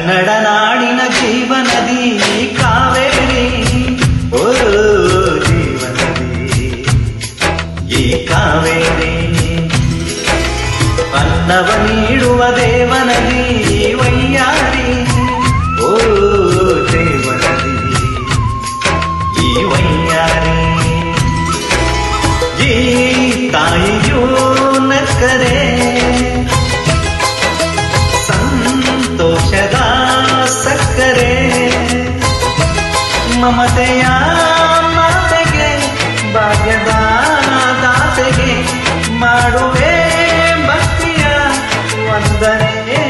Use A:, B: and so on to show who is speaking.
A: ಕನ್ನಡ ನಾಡಿನ ಜೀವನದಿ ಕಾವೇರಿ, ಓ ಜೀವನದಿ ಈ ಕಾವೇರಿ. ಅನ್ನವ ನೀಡುವ ದೇವನದಿ ವೈಯಾರಿ, ಓ ದೇವನದಿ ಈ ವೈಯಾರಿ. ಈ ತಾಯಿಯೂ ನಕ್ಕರೆ ಸಂತೋಷದ ಸಕ್ಕರೆ, ಮಮತೆಯ ಮಾತೆಗೆ ಭಾಗ್ಯದ ದಾತೆಗೆ ಮಾಡುವೆ ಭಕ್ತಿಯ ವಂದನೆ.